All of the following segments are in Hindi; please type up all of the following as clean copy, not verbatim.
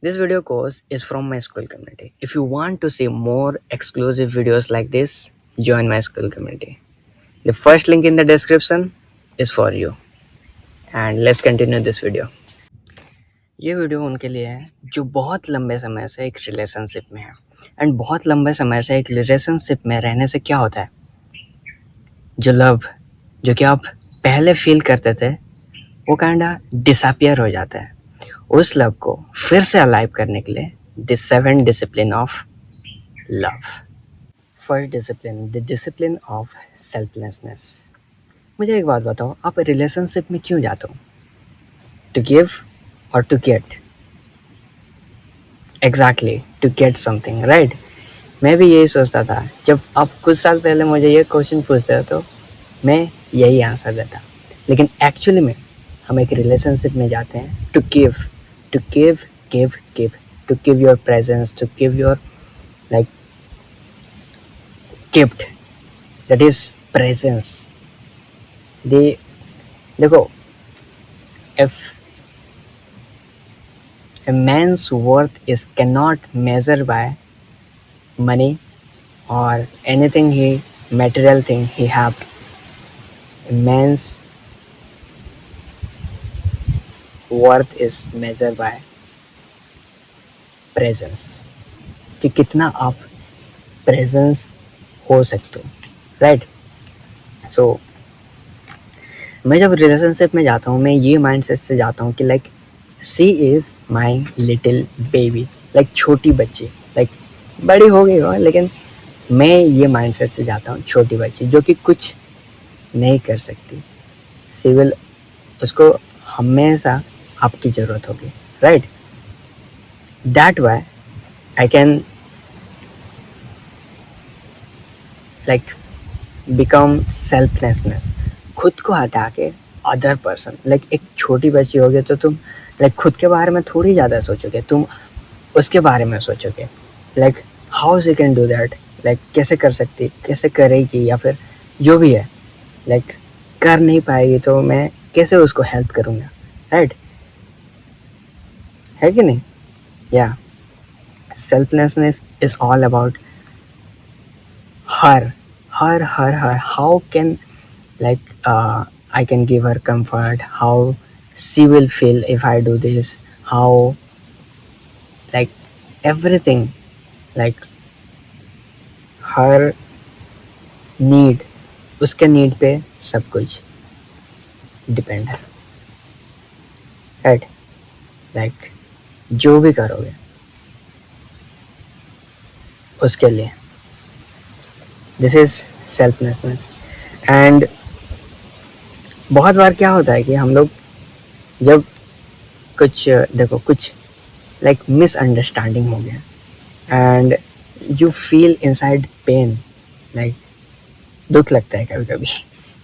This video course is from my school community. If you want to see more exclusive videos like this, join my school community. The first link in the description is for you. And let's continue this video. ये वीडियो उनके लिए है जो बहुत लंबे समय से एक रिलेशनशिप में है एंड बहुत लंबे समय से एक रिलेशनशिप में रहने से क्या होता है, जो लव जो कि आप पहले फील करते थे वो काइंडा डिसअपियर हो जाता है. उस लव को फिर से अलाइव करने के लिए the 7 discipline of love. First discipline, the discipline of selflessness. मुझे एक बात बताओ, आप रिलेशनशिप में क्यों जाते हो? टू गिव और to get? Exactly, to get something, right? मैं भी यही सोचता था. जब आप कुछ साल पहले मुझे ये क्वेश्चन पूछते तो मैं यही आंसर देता. लेकिन एक्चुअली में हम एक रिलेशनशिप में जाते हैं to give, to give give give, to give your presence, to give your like gift, that is presence. देखो, if a man's worth is cannot measure by money or anything material thing he have, a man's worth is measured by presence, कि कितना आप प्रेजेंस हो सकते हो, राइट? सो मैं जब रिलेशनशिप में जाता हूँ मैं ये माइंडसेट से जाता हूँ कि like she is my little baby, like छोटी बच्ची, लाइक बड़ी हो गई हो लेकिन मैं ये माइंडसेट से जाता हूँ छोटी बच्ची जो कि कुछ नहीं कर सकती. शी विल, उसको हमेशा आपकी ज़रूरत होगी, right? That why I can like become selflessness, खुद को हटा के अदर पर्सन. लाइक एक छोटी बच्ची होगी तो तुम लाइक खुद के बारे में थोड़ी ज़्यादा सोचोगे, तुम उसके बारे में सोचोगे. Like how she can do that, like कैसे कर सकती, कैसे करेगी, या फिर जो भी है, लाइक कर नहीं पाएगी तो मैं कैसे उसको हेल्प करूँगा, राइट? है कि नहीं? या selflessness is all about her, how can like I can give her comfort, how she will feel if I do this, how like everything, like her need, उसके नीड पे सब कुछ डिपेंड है, राइट? लाइक जो भी करोगे उसके लिए, दिस इज सेल्फलेसनेस. एंड बहुत बार क्या होता है कि हम लोग जब कुछ देखो कुछ लाइक मिसअंडरस्टैंडिंग हो गया and you feel inside pain, like दुख लगता है कभी कभी.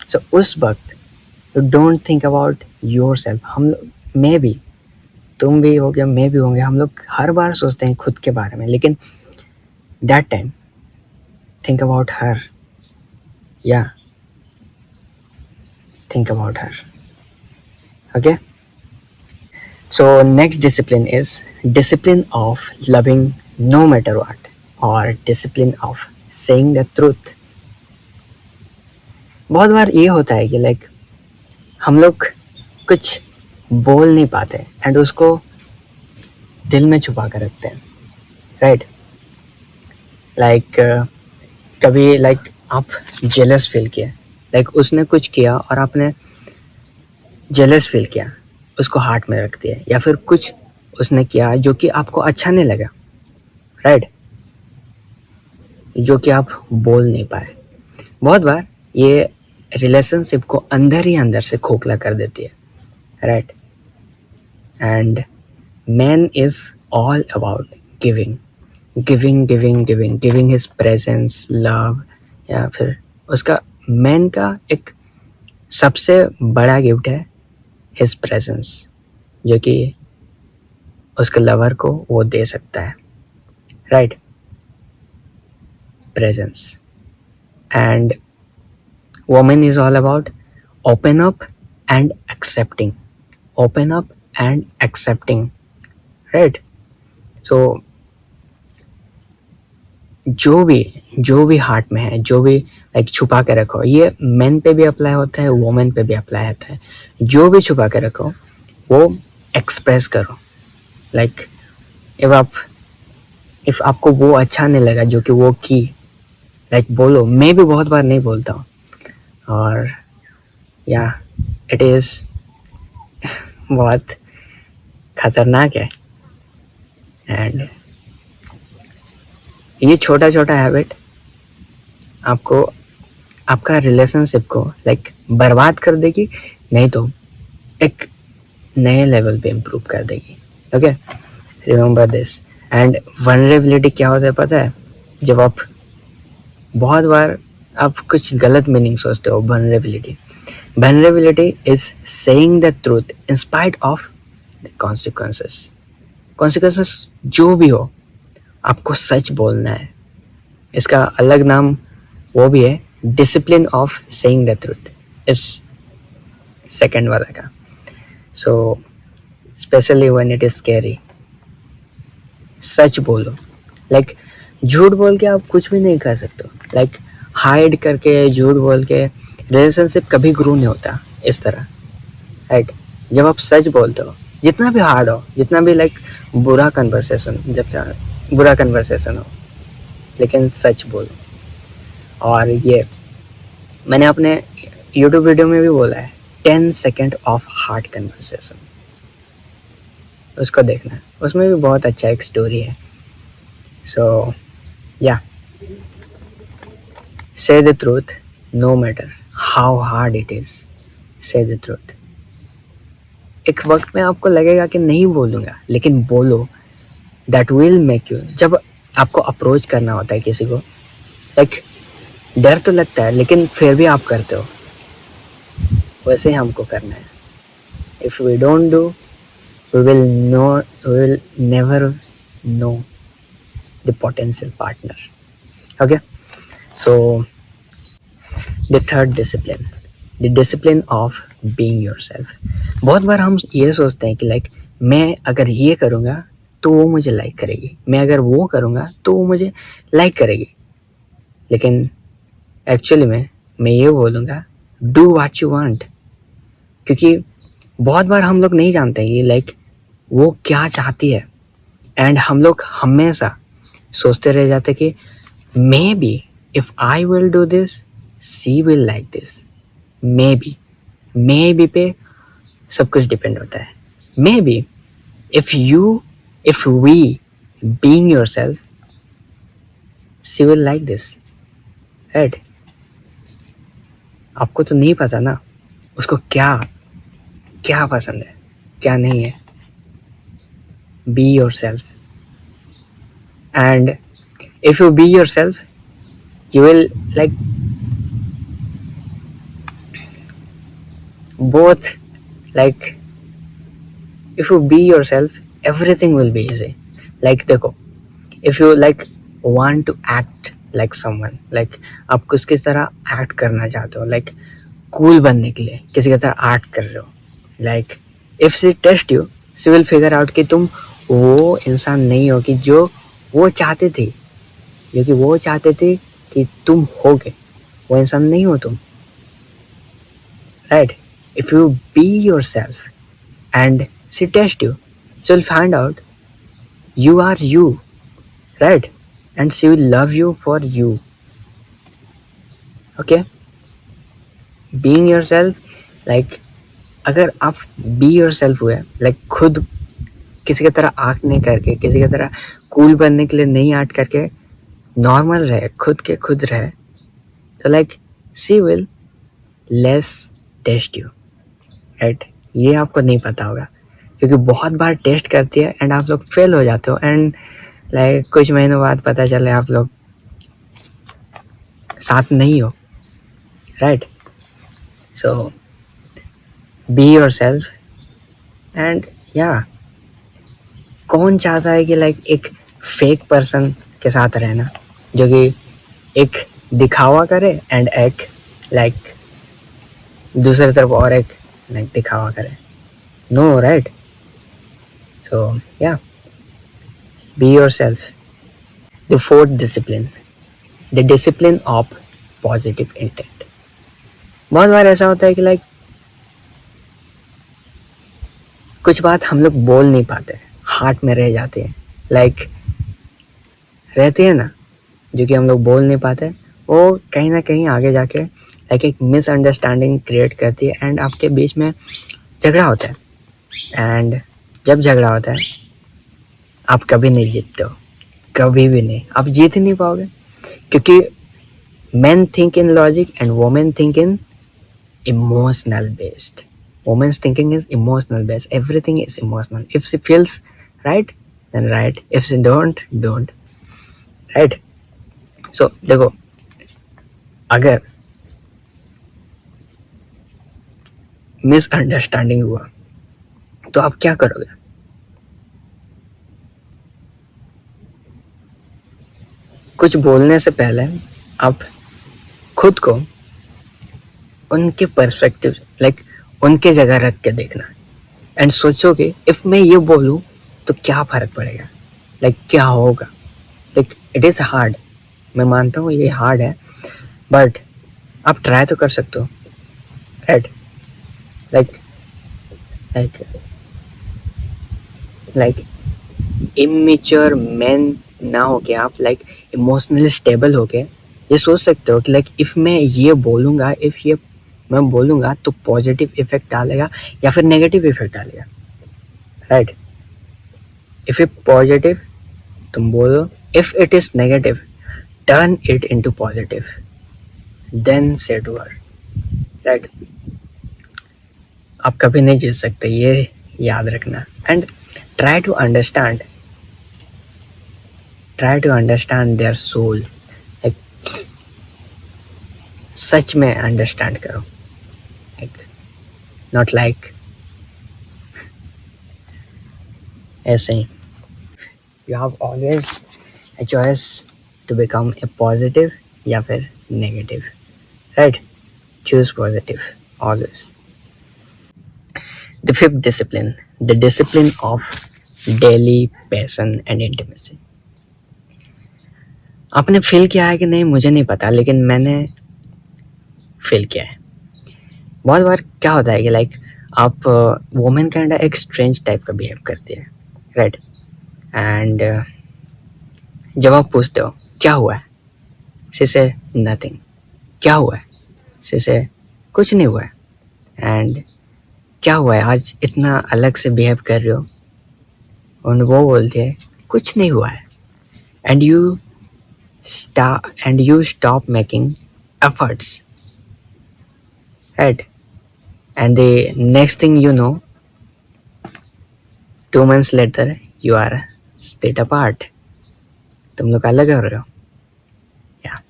सो उस वक्त you don't think about yourself. हम लोग, मैं भी, तुम भी हो गया, मैं भी होंगे, हम लोग हर बार सोचते हैं खुद के बारे में, लेकिन that time think about her. Yeah, think about her. Okay, so next discipline is discipline of loving no matter what, or discipline of saying the truth. बहुत बार ये होता है कि लाइक हम लोग कुछ बोल नहीं पाते एंड उसको दिल में छुपा कर रखते हैं, राइट? लाइक कभी लाइक आप जेलस फील किया, लाइक उसने कुछ किया और आपने जेलस फील किया, उसको हार्ट में रख दिया, या फिर कुछ उसने किया जो कि आपको अच्छा नहीं लगा, राइट? जो कि आप बोल नहीं पाए. बहुत बार ये रिलेशनशिप को अंदर ही अंदर से खोखला कर देती है, right? And man is all about giving, giving giving giving giving his presence, love, या फिर उसका मैन का एक सबसे बड़ा गिफ्ट है हिज प्रेजेंस, जो कि उसके लवर को वो दे सकता है, right? Presence. And women is all about open up and accepting, open up and accepting, right? So जो भी हार्ट में है, जो भी लाइक छुपा के रखो, ये मेन पे भी अप्लाई होता है, वुमेन पे भी अप्लाई होता है। जो भी छुपा के रखो वो एक्सप्रेस करो। लाइक इफ आपको वो अच्छा नहीं लगा जो कि वो की, लाइक बोलो। मैं भी बहुत बार नहीं बोलता हूँ, और या इट इज़ बहुत खतरनाक है। एंड ये छोटा छोटा हैबिट आपको आपका रिलेशनशिप को लाइक बर्बाद कर देगी, नहीं तो एक नए लेवल पे इम्प्रूव कर देगी। Okay, remember this. And vulnerability क्या होता है पता है? जब आप बहुत बार आप कुछ गलत मीनिंग सोचते हो vulnerability is saying the truth in spite of the consequences जो भी हो, आपको सच बोलना है। इसका अलग नाम वो भी है, discipline of saying the truth, इस सेकंड वाला का। So specially when it is scary, सच बोलो। लाइक झूठ बोल के आप कुछ भी नहीं कर सकते। लाइक हाइड करके, झूठ बोल के रिलेशनशिप कभी ग्रो नहीं होता इस तरह, राइट? जब आप सच बोलते हो, जितना भी हार्ड हो, जितना भी लाइक बुरा कन्वर्सेशन हो, लेकिन सच बोलो। और ये मैंने अपने यूट्यूब वीडियो में भी बोला है, 10 सेकेंड ऑफ हार्ड कन्वर्सेशन, उसको देखना, उसमें भी बहुत अच्छा एक स्टोरी है। सो या, say the truth no matter how hard it is. Say the truth. एक वक्त में आपको लगेगा कि नहीं बोलूँगा, लेकिन बोलो। That will make you, जब आपको अप्रोच करना होता है किसी को, लाइक डर तो लगता है, लेकिन फिर भी आप करते हो। वैसे ही हमको करना है। If we don't do, we will never know the potential partner. Okay? So the third discipline, the discipline of being yourself. बहुत बार हम ये सोचते हैं कि लाइक मैं अगर ये करूँगा तो वो मुझे लाइक करेगी, मैं अगर वो करूँगा तो वो मुझे लाइक करेगी। लेकिन एक्चुअली में मैं ये बोलूँगा, डू व्हाट यू वांट। क्योंकि बहुत बार हम लोग नहीं जानते कि लाइक वो क्या चाहती है, एंड हम लोग हमेशा सोचते रह जाते कि maybe if I will do this she will like this. Maybe पे सब कुछ डिपेंड होता है। Maybe if we being yourself she will like this, right? आपको तो नहीं पता ना उसको क्या पसंद है, क्या नहीं है। B yourself, and if you be yourself you will like both, like if you be yourself everything will be easy. Like देखो, if you like want to act like someone, like आप किसी तरह act करना चाहते हो, like cool बनने के लिए किसी की तरह act कर रहे हो, like if she test you she will figure out कि तुम वो इंसान नहीं हो कि जो वो चाहते थे, जो कि वो चाहते थे कि तुम होगे, वो इंसान नहीं हो तुम, right? If you be yourself and she test you, she will find out you are you, right? And she will love you for you. Okay, being yourself, like अगर आप be yourself हुए, like खुद किसी की तरह आर्ट नहीं करके, किसी की तरह कूल बनने के लिए नहीं आर्ट करके, नॉर्मल रहे, खुद के खुद रहे, तो like she will less test you, right? ये आपको नहीं पता होगा क्योंकि बहुत बार टेस्ट करती है एंड आप लोग फेल हो जाते हो, एंड लाइक कुछ महीनों बाद पता चले आप लोग साथ नहीं हो, right? So B yourself, and या कौन चाहता है कि लाइक एक फेक पर्सन के साथ रहना जो कि एक दिखावा करे एंड एक लाइक दूसरी तरफ और एक लाइक दिखावा करे? No, right? सो या, Be yourself. The fourth discipline, the discipline of positive intent. बहुत बार ऐसा होता है कि लाइक कुछ बात हम लोग बोल नहीं पाते, हार्ट में रह जाती है, लाइक रहती है ना, जो कि हम लोग बोल नहीं पाते, वो कहीं ना कहीं आगे जाके लाइक एक मिसअंडरस्टैंडिंग क्रिएट करती है एंड आपके बीच में झगड़ा होता है. एंड जब झगड़ा होता है आप कभी नहीं जीतते हो, कभी भी नहीं, आप जीत ही नहीं पाओगे, क्योंकि men think in logic and women think in emotional based. Women's thinking is emotional based. Everything is emotional. If she feels right, then right. If she don't. Right? So देखो, अगर मिसअंडरस्टैंडिंग हुआ तो आप क्या करोगे? कुछ बोलने से पहले आप खुद को उनके पर्सपेक्टिव, लाइक उनके जगह रख के देखना एंड सोचोगे इफ मैं ये बोलूं तो क्या फर्क पड़ेगा, लाइक क्या होगा. लाइक इट इज़ हार्ड, मैं मानता हूँ ये हार्ड है, बट आप ट्राई तो कर सकते हो. Right? Like like like immature man ना हो के आप लाइक इमोशनली स्टेबल हो के ये सोच सकते हो कि लाइक इफ़ मैं ये बोलूँगा, इफ़ ये मैं बोलूँगा तो पॉजिटिव इफेक्ट डालेगा या फिर नेगेटिव इफेक्ट डालेगा. राइट? इफ़ इट पॉजिटिव तुम बोलो, if it is negative turn it into positive, then say to her. Right? आप कभी नहीं जीत सकते, ये याद रखना. And try to understand their soul. Like सच में अंडरस्टैंड करो, लाइक नॉट लाइक ऐसे ही. You have always a choice to become a positive या फिर negative. Right? Choose positive always. The fifth discipline, the discipline of daily passion and intimacy. आपने फील किया है कि नहीं मुझे नहीं पता, लेकिन मैंने फील किया है. बहुत बार क्या होता है कि लाइक आप वुमेन के अंदर एक स्ट्रेंज टाइप का बिहेव करती है. राइट? एंड जब आप पूछते हो क्या हुआ है, शी से नथिंग. क्या हुआ है? शी से कुछ नहीं हुआ है. एंड क्या हुआ है, आज इतना अलग से बिहेव कर रहे हो, और वो बोलती है कुछ नहीं हुआ है. And you stop making efforts. Right? And the next thing you know, 2 months later you are split apart. तुम लोग अलग हो रहे हो. या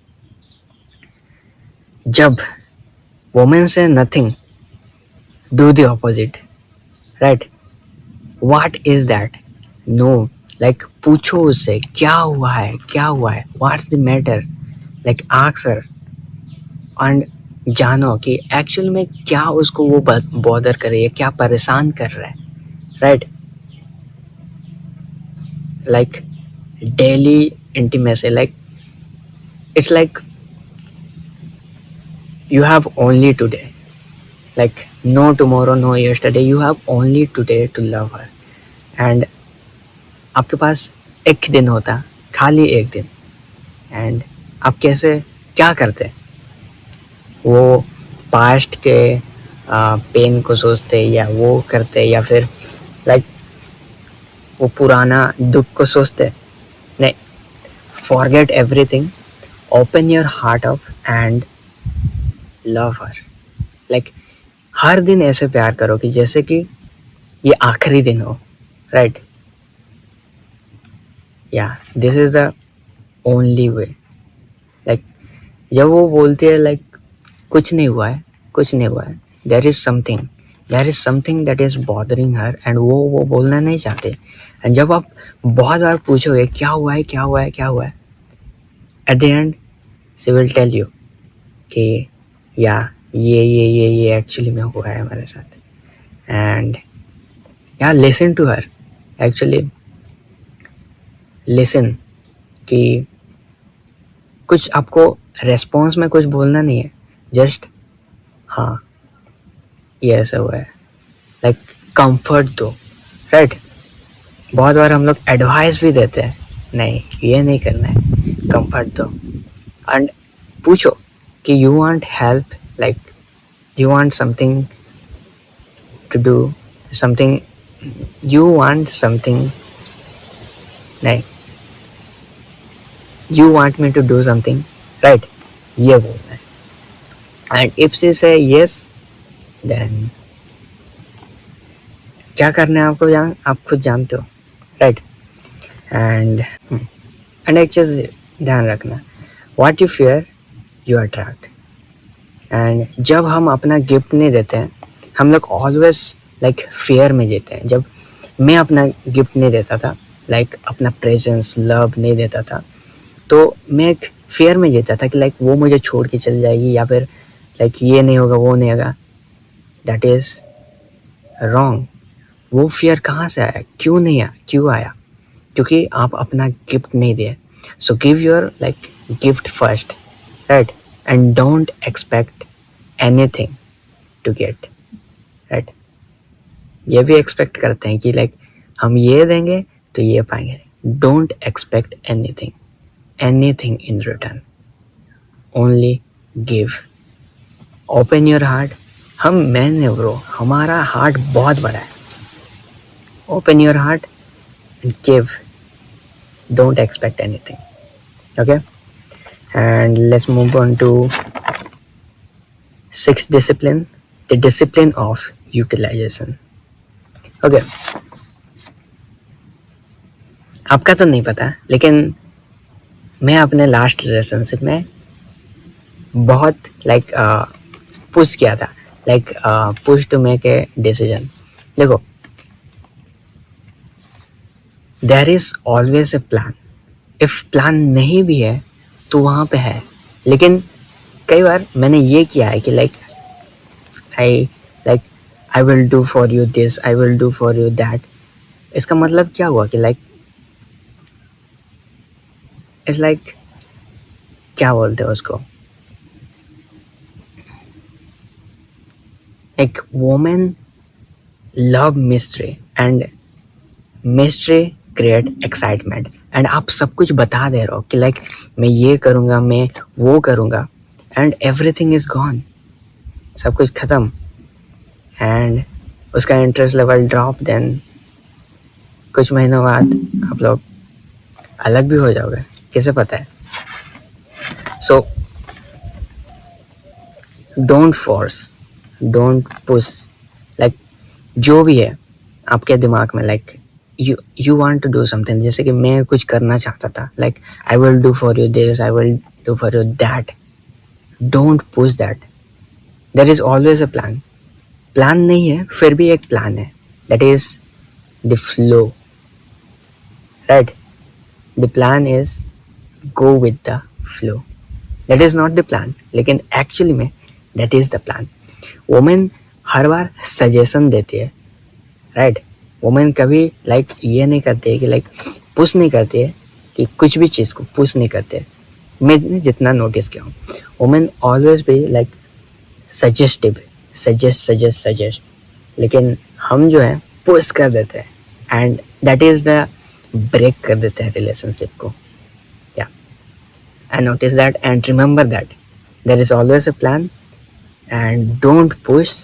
जब women say nothing, do the opposite. Right? What is that? No, like पूछो उससे क्या हुआ है, क्या हुआ है, what's the matter. Like ask her and जानो कि एक्चुअल में क्या उसको वो बॉदर कर रही है, क्या परेशान कर रहा है. Right? Like daily intimacy, like it's like you have only today, like no tomorrow, no yesterday, you have only today to love her. and आपके पास एक दिन होता, खाली एक दिन, एंड आप कैसे क्या करते, वो पास्ट के पेन को सोचते या वो करते, या फिर लाइक वो पुराना दुख को सोचते. नहीं, forget everything, open your heart up and love her. like हर दिन ऐसे प्यार करो कि जैसे कि ये आखिरी दिन हो. राइट? या this is the only way. Like जब वो बोलती है लाइक कुछ नहीं हुआ है, कुछ नहीं हुआ है, there is something that is bothering her, and वो बोलना नहीं चाहते. एंड जब आप बहुत बार पूछोगे क्या हुआ है, क्या हुआ है, क्या हुआ है, at the end she will tell you कि या ये एक्चुअली में हुआ है हमारे साथ. एंड या listen to her. Actually listen, कि कुछ आपको रेस्पॉन्स में कुछ बोलना नहीं है, जस्ट हाँ ये ऐसा हुआ है, लाइक कंफर्ट दो, राइट। बहुत बार हम लोग एडवाइस भी देते हैं, नहीं ये नहीं करना है, कंफर्ट दो एंड पूछो कि you want help, like you want something to do something, you want something, नहीं you want me to do something, right, ये बोलना है। And if she say yes, then क्या करना है आपको आप खुद जानते हो, राइट। एंड एक चीज़ ध्यान रखना, what you fear you attract. And जब हम अपना गिफ्ट नहीं देते हैं, हम लोग ऑलवेज लाइक फियर में जीते हैं। जब मैं अपना गिफ्ट नहीं देता था, लाइक अपना प्रेजेंस लव नहीं देता था, तो मैं एक फियर में जीता था कि लाइक वो मुझे छोड़ के चल जाएगी, या फिर लाइक ये नहीं होगा वो नहीं होगा। That is wrong. वो फियर कहाँ से आया, क्यों नहीं आया, क्यों आया? क्योंकि आप अपना गिफ्ट नहीं दिए। So give your like gift first, right, and don't expect anything to get, right. ये भी एक्सपेक्ट करते हैं कि लाइक हम ये देंगे तो ये पाएंगे। Don't expect anything in return, only give. Open your heart. हम मैन है ब्रो, हमारा हार्ट बहुत बड़ा है। Open your heart and give, don't expect anything, okay? And let's move on to sixth discipline, the discipline of utilization, okay? आपका तो नहीं पता, लेकिन मैं अपने लास्ट रिलेशनशिप में बहुत लाइक पुश किया था, like push to make a decision. देखो, there is always a plan. If plan नहीं भी है तो वहाँ पे है, लेकिन कई बार मैंने ये किया है कि like I will do for you this, I will do for you that. इसका मतलब क्या हुआ कि लाइक इट्स लाइक क्या बोलते हैं उसको, एक women love mystery and mystery create excitement. And आप सब कुछ बता दे रहे हो कि लाइक मैं ये करूँगा, मैं वो करूँगा, एंड एवरीथिंग इज गॉन, सब कुछ ख़त्म, एंड उसका इंटरेस्ट लेवल ड्रॉप। देन कुछ महीनों बाद आप लोग अलग भी हो जाओगे, किसे पता है। So don't force, don't push, like जो भी है आपके दिमाग में, like you want to do something, जैसे कि मैं कुछ करना चाहता था, like I will do for you this, I will do for you that. Don't push that. There is always a plan. Plan नहीं है फिर भी एक प्लान है, that is the flow, right? The plan is go with the flow. That is not the plan, लेकिन एक्चुअली में that is the plan. Women her bar suggestion देती है, राइट? वोमेन कभी लाइक ये नहीं करती है कि लाइक पुश नहीं करती है, कि कुछ भी चीज़ को पुश नहीं करते हैं। मैं जितना नोटिस किया हूँ, वोमेन ऑलवेज भी लाइक सजेस्टिव, सजेस्ट, लेकिन हम जो है पुश कर देते हैं, and that is the break कर देते हैं रिलेशनशिप को। या I notice that and remember that there is always a plan and don't push,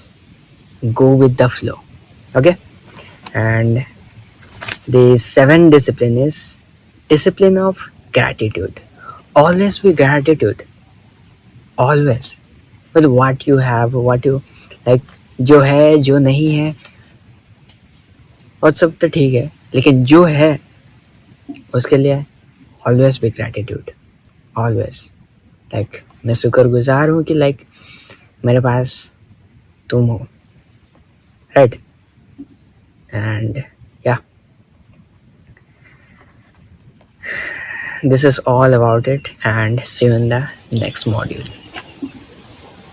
go with the flow, okay? And the seventh discipline is discipline of gratitude. Always be gratitude, always, with what you have, what you like, जो है जो नहीं है और सब तो ठीक है, लेकिन जो है उसके लिए always be gratitude, always. like मैं शुक्रगुजार हूँ कि लाइक मेरे पास तुम हो, right? And yeah, this is all about it, and see you in the next module.